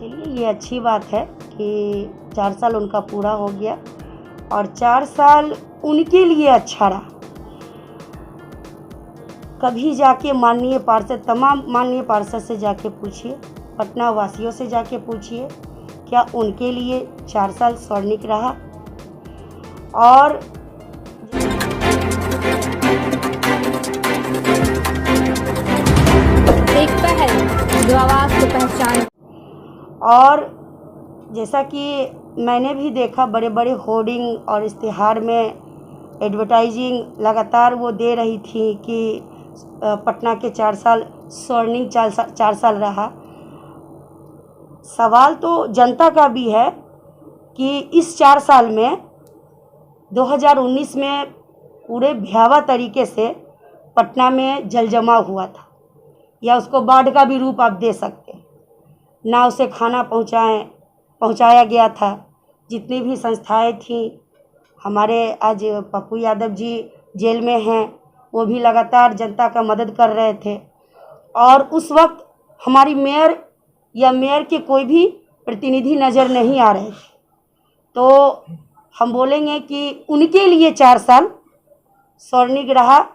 चलिए, ये अच्छी बात है कि 4 साल उनका पूरा हो गया और 4 साल उनके लिए अच्छा रहा। कभी जाके तमाम माननीय पार्षद से जाके पूछिए, पटना वासियों से जाके पूछिए, क्या उनके लिए 4 साल स्वर्णिक रहा। और एक पहल जो आवाज़ को पहचान। और जैसा कि मैंने भी देखा, बड़े बड़े होर्डिंग और इश्तिहार में एडवर्टाइजिंग लगातार वो दे रही थी कि पटना के 4 साल स्वर्णिम 4 साल रहा। सवाल तो जनता का भी है कि इस 4 साल में 2019 में पूरे भयावह तरीके से पटना में जल जमाव हुआ था, या उसको बाढ़ का भी रूप आप दे सकते हैं। ना उसे खाना पहुंचाया गया था। जितनी भी संस्थाएं थीं, हमारे आज पप्पू यादव जी जेल में हैं, वो भी लगातार जनता का मदद कर रहे थे। और उस वक्त हमारी मेयर या मेयर के कोई भी प्रतिनिधि नज़र नहीं आ रहे थे। तो हम बोलेंगे कि उनके लिए 4 साल स्वर्णिम रहा,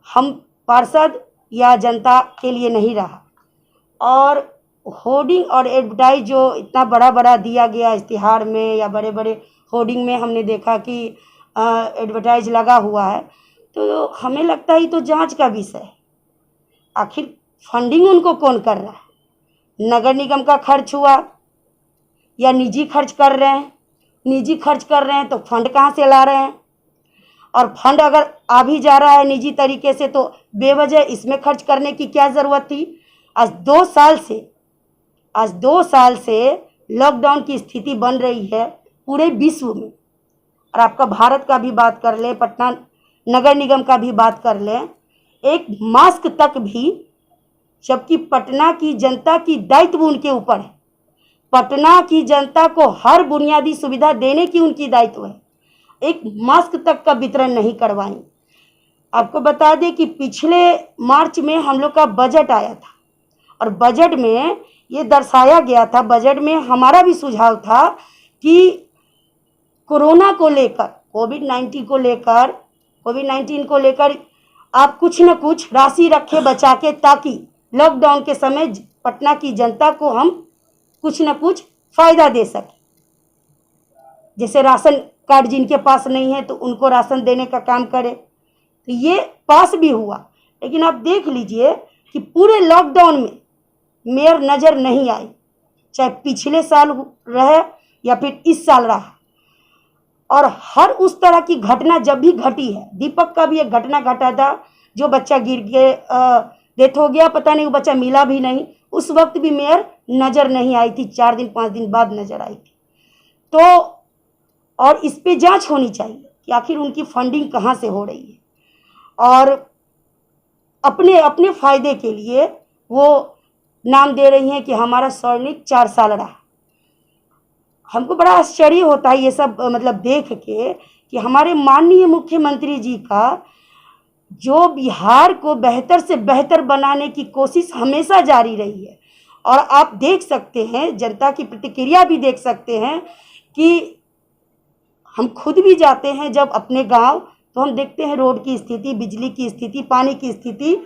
हम पार्षद या जनता के लिए नहीं रहा। और होर्डिंग और एडवर्टाइज जो इतना बड़ा बड़ा दिया गया इश्तिहार में या बड़े बड़े होर्डिंग में, हमने देखा कि एडवर्टाइज लगा हुआ है, तो हमें लगता है ये तो जांच का विषय है। आखिर फंडिंग उनको कौन कर रहा है? नगर निगम का खर्च हुआ या निजी खर्च कर रहे हैं? निजी खर्च कर रहे हैं तो फंड कहाँ से ला रहे हैं? और फंड अगर आ भी जा रहा है निजी तरीके से, तो बेवजह इसमें खर्च करने की क्या ज़रूरत थी? आज 2 साल से लॉकडाउन की स्थिति बन रही है पूरे विश्व में। और आपका भारत का भी बात कर लें, पटना नगर निगम का भी बात कर लें, एक मास्क तक भी, जबकि पटना की जनता की दायित्व उनके ऊपर है। पटना की जनता को हर बुनियादी सुविधा देने की उनकी दायित्व है। एक मास्क तक का वितरण नहीं करवाई। आपको बता दें कि पिछले मार्च में हम लोग का बजट आया था, और बजट में ये दर्शाया गया था, बजट में हमारा भी सुझाव था कि कोरोना को लेकर, कोविड-19 को लेकर आप कुछ न कुछ राशि रखें बचा के, ताकि लॉकडाउन के समय पटना की जनता को हम कुछ न कुछ फ़ायदा दे सकें। जैसे राशन कार्ड जिनके पास नहीं है तो उनको राशन देने का काम करें। तो ये पास भी हुआ। लेकिन आप देख लीजिए कि पूरे लॉकडाउन में मेयर नज़र नहीं आई, चाहे पिछले साल रहे या फिर इस साल रहा। और हर उस तरह की घटना जब भी घटी है, दीपक का भी एक घटना घटा था, जो बच्चा गिर के डेथ हो गया, पता नहीं वो बच्चा मिला भी नहीं, उस वक्त भी मेयर नज़र नहीं आई थी, 4 दिन 5 दिन बाद नज़र आई थी। तो और इस पे जांच होनी चाहिए कि आखिर उनकी फंडिंग कहाँ से हो रही है। और अपने फ़ायदे के लिए वो नाम दे रही हैं कि हमारा स्वर्णिम 4 साल रहा। हमको बड़ा आश्चर्य होता है ये सब मतलब देख के, कि हमारे माननीय मुख्यमंत्री जी का जो बिहार को बेहतर से बेहतर बनाने की कोशिश हमेशा जारी रही है। और आप देख सकते हैं, जनता की प्रतिक्रिया भी देख सकते हैं कि हम खुद भी जाते हैं जब अपने गांव, तो हम देखते हैं रोड की स्थिति, बिजली की स्थिति, पानी की स्थिति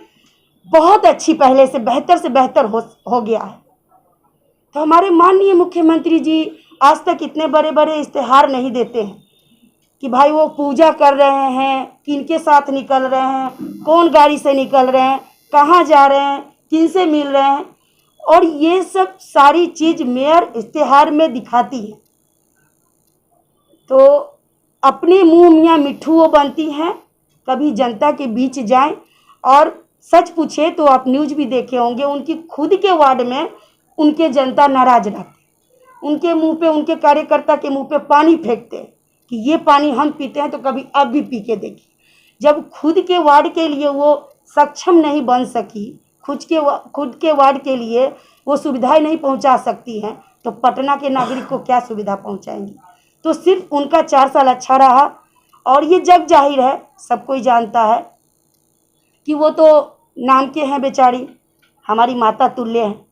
बहुत अच्छी, पहले से बेहतर हो गया है। तो हमारे माननीय मुख्यमंत्री जी आज तक इतने बड़े बड़े इश्तिहार नहीं देते हैं कि भाई वो पूजा कर रहे हैं, किनके साथ निकल रहे हैं, कौन गाड़ी से निकल रहे हैं, कहाँ जा रहे हैं, किन से मिल रहे हैं। और ये सब सारी चीज़ मेयर इश्तिहार में दिखाती है। तो अपने मुंह मियाँ मिट्ठू वो बनती हैं। कभी जनता के बीच जाएं, और सच पूछे तो आप न्यूज़ भी देखे होंगे, उनकी खुद के वार्ड में उनके जनता नाराज रहते, उनके मुंह पे, उनके कार्यकर्ता के मुंह पे पानी फेंकते कि ये पानी हम पीते हैं तो कभी आप भी पी के देखिए। जब खुद के वार्ड के लिए वो सक्षम नहीं बन सकी, खुद के वार्ड के लिए वो सुविधाएं नहीं पहुंचा सकती हैं, तो पटना के नागरिक को क्या सुविधा पहुंचाएंगी? तो सिर्फ उनका 4 साल अच्छा रहा। और ये जग जाहिर है, सब कोई जानता है कि वो तो नाम के हैं बेचारी, हमारी माता तुल्य हैं,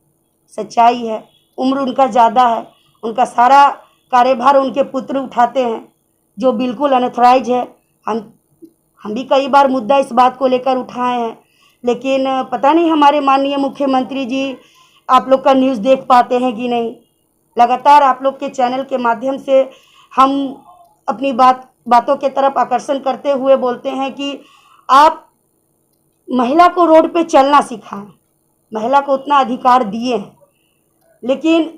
सच्चाई है। उम्र उनका ज़्यादा है, उनका सारा कार्यभार उनके पुत्र उठाते हैं, जो बिल्कुल अनऑथराइज है। हम भी कई बार मुद्दा इस बात को लेकर उठाए हैं, लेकिन पता नहीं हमारे माननीय मुख्यमंत्री जी आप लोग का न्यूज़ देख पाते हैं कि नहीं। लगातार आप लोग के चैनल के माध्यम से हम अपनी बातों के तरफ आकर्षण करते हुए बोलते हैं कि आप महिला को रोड पे चलना सिखाएं, महिला को उतना अधिकार दिए हैं, लेकिन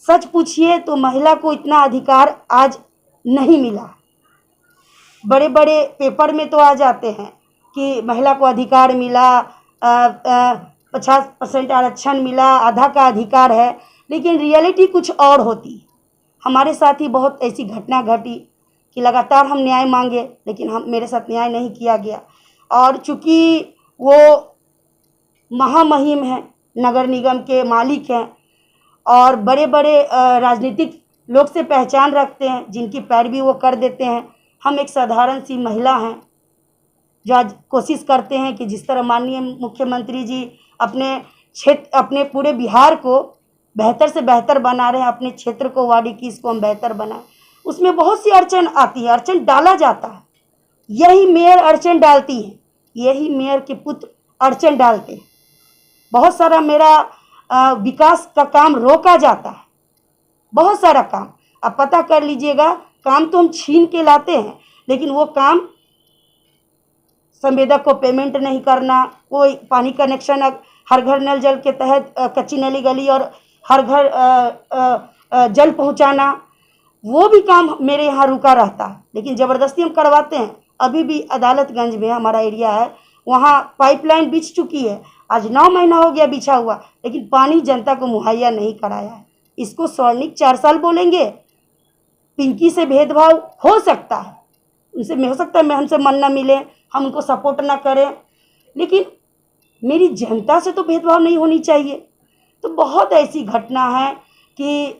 सच पूछिए तो महिला को इतना अधिकार आज नहीं मिला। बड़े बड़े पेपर में तो आ जाते हैं कि महिला को अधिकार मिला, 50% आरक्षण मिला, आधा का अधिकार है, लेकिन रियलिटी कुछ और होती। हमारे साथ ही बहुत ऐसी घटना घटी कि लगातार हम न्याय मांगे, लेकिन मेरे साथ न्याय नहीं किया गया। और चूँकि वो महामहिम हैं, नगर निगम के मालिक हैं और बड़े बड़े राजनीतिक लोग से पहचान रखते हैं, जिनकी पैरवी वो कर देते हैं। हम एक साधारण सी महिला हैं जो आज कोशिश करते हैं कि जिस तरह माननीय मुख्यमंत्री जी अपने क्षेत्र, अपने पूरे बिहार को बेहतर से बेहतर बना रहे हैं, अपने क्षेत्र को, वार्ड 21 को हम बेहतर बनाएं। उसमें बहुत सी अड़चन आती है, अड़चन डाला जाता है। यही मेयर अड़चन डालती है, यही मेयर के पुत्र अड़चन डालते हैं। बहुत सारा मेरा विकास का काम रोका जाता है, बहुत सारा काम। आप पता कर लीजिएगा, काम तो हम छीन के लाते हैं, लेकिन वो काम संवेदक को पेमेंट नहीं करना, कोई पानी कनेक्शन हर घर नल जल के तहत कच्ची नली गली और हर घर जल पहुंचाना, वो भी काम मेरे यहाँ रुका रहता है, लेकिन ज़बरदस्ती हम करवाते हैं। अभी भी अदालतगंज में हमारा एरिया है, वहाँ पाइपलाइन बिछ चुकी है, आज 9 महीना हो गया बिछा हुआ, लेकिन पानी जनता को मुहैया नहीं कराया है। इसको स्वर्णिक 4 साल बोलेंगे? पिंकी से भेदभाव हो सकता है, उनसे हो सकता है मैं हमसे मन न मिले, हम उनको सपोर्ट ना करें, लेकिन मेरी जनता से तो भेदभाव नहीं होनी चाहिए। तो बहुत ऐसी घटना है कि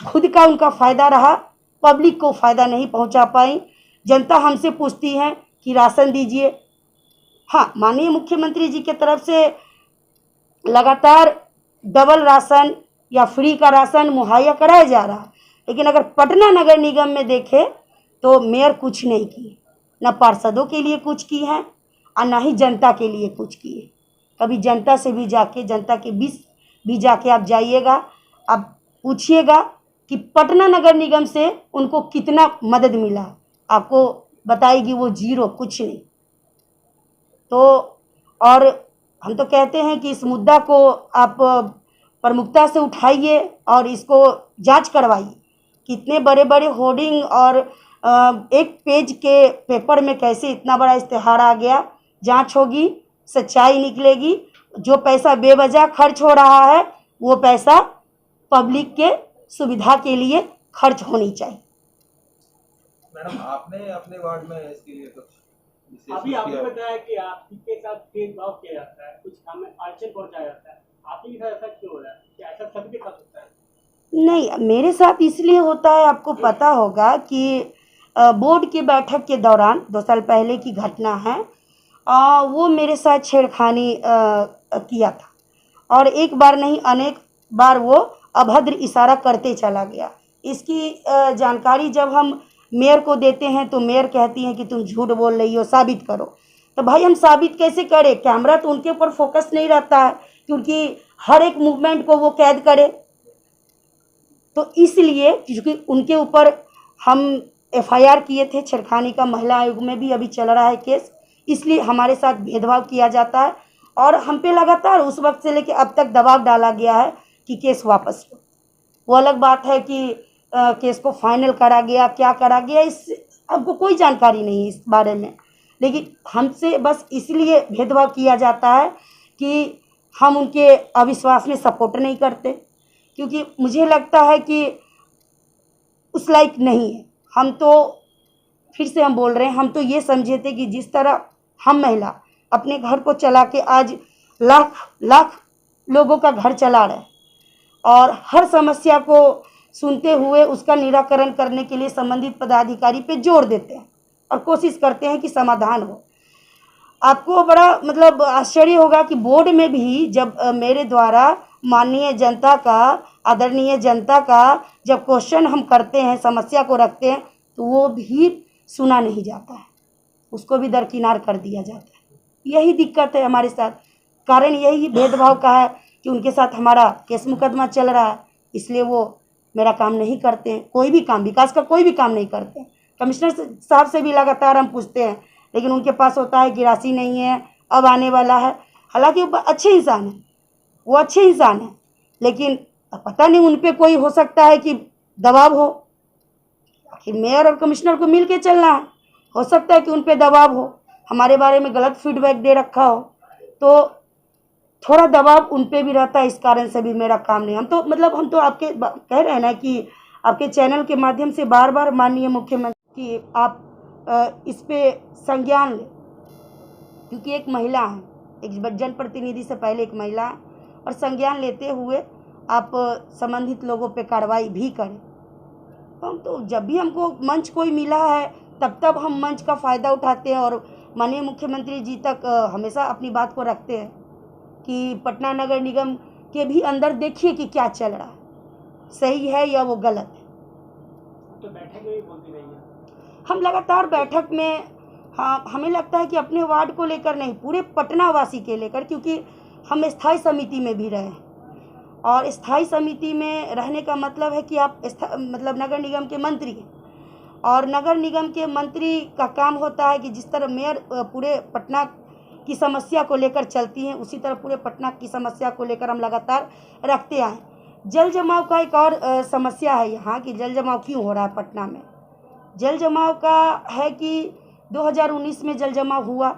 खुद का उनका फ़ायदा रहा, पब्लिक को फ़ायदा नहीं पहुंचा पाई। जनता हमसे पूछती है कि राशन दीजिए। हाँ, माननीय मुख्यमंत्री जी के तरफ से लगातार डबल राशन या फ्री का राशन मुहैया कराया जा रहा है, लेकिन अगर पटना नगर निगम में देखें तो मेयर कुछ नहीं की, न पार्षदों के लिए कुछ की है और ना ही जनता के लिए कुछ की है। कभी जनता से भी जाके, जनता के बीच भी जाके आप जाइएगा, आप पूछिएगा कि पटना नगर निगम से उनको कितना मदद मिला, आपको बताएगी वो जीरो, कुछ नहीं। तो और हम तो कहते हैं कि इस मुद्दा को आप प्रमुखता से उठाइए और इसको जांच करवाइए। कितने बड़े बड़े होर्डिंग और एक पेज के पेपर में कैसे इतना बड़ा इश्तेहार आ गया। जांच होगी, सच्चाई निकलेगी। जो पैसा बेवजह खर्च हो रहा है वो पैसा पब्लिक के सुविधा के लिए खर्च होनी चाहिए। मैडम, आपने अपने वार्ड में इसके लिए कुछ विशेष अभी किया? आपने बताया कि आपके साथ भेदभाव किया जाता है, कुछ काम में अड़चन पहुंचाया जाता है, आपके साथ ऐसा क्यों हो रहा है? क्या ऐसा सबके साथ होता है? नहीं, मेरे साथ इसलिए होता है, आपको पता होगा कि बोर्ड की बैठक के दौरान 2 साल पहले की घटना है, वो मेरे साथ छेड़खानी किया था और एक बार नहीं अनेक बार वो अभद्र इशारा करते चला गया। इसकी जानकारी जब हम मेयर को देते हैं तो मेयर कहती हैं कि तुम झूठ बोल रही हो, साबित करो। तो भाई हम साबित कैसे करें? कैमरा तो उनके ऊपर फोकस नहीं रहता है, क्योंकि हर एक मूवमेंट को वो कैद करे। तो इसलिए क्योंकि उनके ऊपर हम FIR किए थे छेड़खानी का, महिला आयोग में भी अभी चल रहा है केस, इसलिए हमारे साथ भेदभाव किया जाता है और हम पे लगातार उस वक्त से लेकर अब तक दबाव डाला गया है कि केस वापस लो। वो अलग बात है कि केस को फाइनल करा गया, क्या करा गया, इस आपको कोई जानकारी नहीं है इस बारे में, लेकिन हमसे बस इसलिए भेदभाव किया जाता है कि हम उनके अविश्वास में सपोर्ट नहीं करते, क्योंकि मुझे लगता है कि उस लायक नहीं है। हम तो फिर से हम बोल रहे हैं, हम तो ये समझे थे कि जिस तरह हम महिला अपने घर को चला के आज लाख लाख लोगों का घर चला रहे और हर समस्या को सुनते हुए उसका निराकरण करने के लिए संबंधित पदाधिकारी पे जोर देते हैं और कोशिश करते हैं कि समाधान हो। आपको बड़ा मतलब आश्चर्य होगा कि बोर्ड में भी जब मेरे द्वारा माननीय जनता का आदरणीय जनता का जब क्वेश्चन हम करते हैं, समस्या को रखते हैं, तो वो भी सुना नहीं जाता है, उसको भी दरकिनार कर दिया जाता है। यही दिक्कत है हमारे साथ, कारण यही भेदभाव का है कि उनके साथ हमारा केस मुकदमा चल रहा है, इसलिए वो मेरा काम नहीं करते हैं, कोई भी काम, विकास का कोई भी काम नहीं करते हैं। कमिश्नर साहब से भी लगातार हम पूछते हैं, लेकिन उनके पास होता है कि राशि नहीं है, अब आने वाला है। हालांकि वो अच्छे इंसान हैं, वो अच्छे इंसान हैं, लेकिन पता नहीं उन पर कोई हो सकता है कि दबाव हो, आखिर मेयर और कमिश्नर को मिल के चलना है, हो सकता है कि उन पर दबाव हो, हमारे बारे में गलत फीडबैक दे रखा हो, तो थोड़ा दबाव उन पे भी रहता है। इस कारण से भी मेरा काम नहीं, हम तो आपके कह रहे हैं ना कि आपके चैनल के माध्यम से बार बार माननीय मुख्यमंत्री कि आप इस पे संज्ञान लें, क्योंकि एक महिला है, एक जनप्रतिनिधि से पहले एक महिला है, और संज्ञान लेते हुए आप संबंधित लोगों पे कार्रवाई भी करें। तो हम तो जब भी हमको मंच कोई मिला है तब हम मंच का फ़ायदा उठाते हैं और माननीय मुख्यमंत्री जी तक हमेशा अपनी बात को रखते हैं कि पटना नगर निगम के भी अंदर देखिए कि क्या चल रहा है, सही है या वो गलत है। तो बैठक में भी बोलती रही है। हम लगातार बैठक में, हाँ, हमें लगता है कि अपने वार्ड को लेकर नहीं, पूरे पटना वासी के लेकर, क्योंकि हम स्थायी समिति में भी रहे हैं, और स्थायी समिति में रहने का मतलब है कि आप मतलब नगर निगम के मंत्री हैं, और नगर निगम के मंत्री का काम होता है कि जिस तरह मेयर पूरे पटना की समस्या को लेकर चलती हैं, उसी तरह पूरे पटना की समस्या को लेकर हम लगातार रखते आए। जल जमाव का एक और समस्या है यहाँ कि जल जमाव क्यों हो रहा है पटना में। जल जमाव का है कि 2019 में जल जमाव हुआ,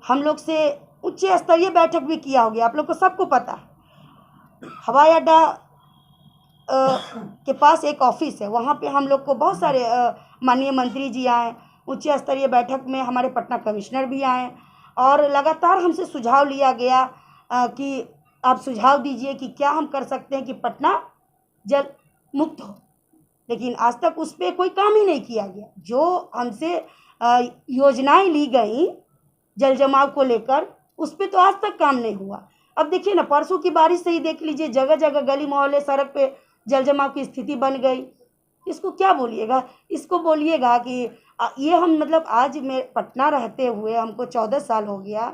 हम लोग से उच्च स्तरीय बैठक भी किया हो गया, आप लोग को सबको पता है। हवाई अड्डा के पास एक ऑफिस है, वहाँ पे हम लोग को बहुत सारे माननीय मंत्री जी आए, उच्च स्तरीय बैठक में हमारे पटना कमिश्नर भी आए, और लगातार हमसे सुझाव लिया गया कि आप सुझाव दीजिए कि क्या हम कर सकते हैं कि पटना जल मुक्त हो, लेकिन आज तक उस पर कोई काम ही नहीं किया गया। जो हमसे योजनाएं ली गई जल जमाव को लेकर, उस पर तो आज तक काम नहीं हुआ। अब देखिए ना, परसों की बारिश से ही देख लीजिए, जगह जगह गली मोहल्ले सड़क पे जल जमाव की स्थिति बन गई। इसको क्या बोलिएगा, इसको बोलिएगा कि ये हम मतलब आज में पटना रहते हुए हमको 14 साल हो गया,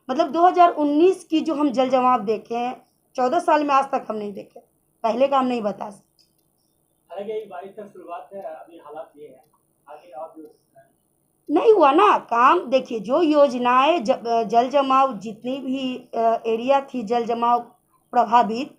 मतलब 2019 की जो हम जल जमाव देखे हैं 14 साल में आज तक हम नहीं देखे, पहले का हम नहीं बता सकते। हालांकि बारिश का शुरुआत है, अभी हालात ये है, आगे और नहीं हुआ ना काम। देखिए, जो योजनाएं जल जमाव, जितनी भी एरिया थी जल जमाव प्रभावित,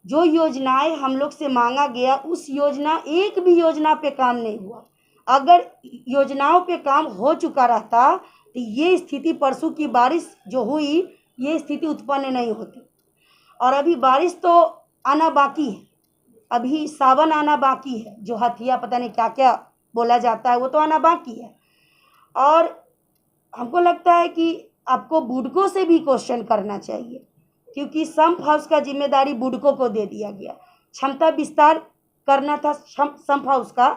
जो योजनाएं हम लोग से मांगा गया, उस योजना, एक भी योजना पे काम नहीं हुआ। अगर योजनाओं पे काम हो चुका रहता तो ये स्थिति, परसों की बारिश जो हुई, ये स्थिति उत्पन्न नहीं होती। और अभी बारिश तो आना बाकी है, अभी सावन आना बाकी है, जो हथिया पता नहीं क्या क्या बोला जाता है, वो तो आना बाकी है। और हमको लगता है कि आपको बुडको से भी क्वेश्चन करना चाहिए, क्योंकि संप हाउस का जिम्मेदारी बुडको को दे दिया गया। क्षमता विस्तार करना था संप हाउस का,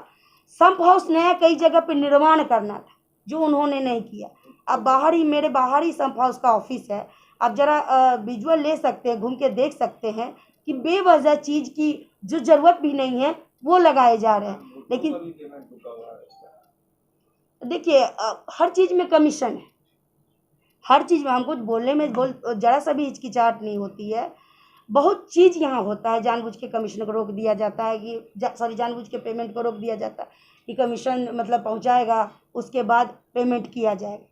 संप हाउस नया कई जगह पे निर्माण करना था, जो उन्होंने नहीं किया। अब बाहर ही, मेरे बाहर ही संप हाउस का ऑफिस है, आप ज़रा विजुअल ले सकते हैं, घूम के देख सकते हैं कि बेवजह चीज़ की जो ज़रूरत भी नहीं है वो लगाए जा रहे हैं। लेकिन देखिए, हर चीज़ में कमीशन है, हर चीज़ में हमको बोलने में ज़रा सा भी हिचकिचाहट नहीं होती है। बहुत चीज़ यहाँ होता है, जानबूझ के कमीशन को रोक दिया जाता है कि जानबूझ के पेमेंट को रोक दिया जाता है कि कमीशन मतलब पहुँचाएगा, उसके बाद पेमेंट किया जाएगा।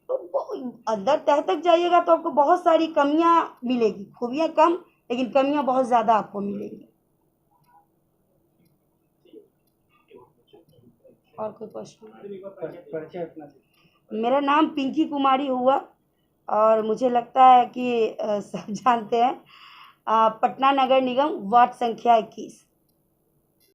तो अंदर तह तक जाइएगा तो आपको बहुत सारी कमियाँ मिलेगी, खूबियाँ कम लेकिन कमियाँ बहुत ज़्यादा आपको मिलेंगी। और कोई क्वेश्चन? मेरा नाम पिंकी कुमारी हुआ, और मुझे लगता है कि सब जानते हैं, पटना नगर निगम वार्ड संख्या 21।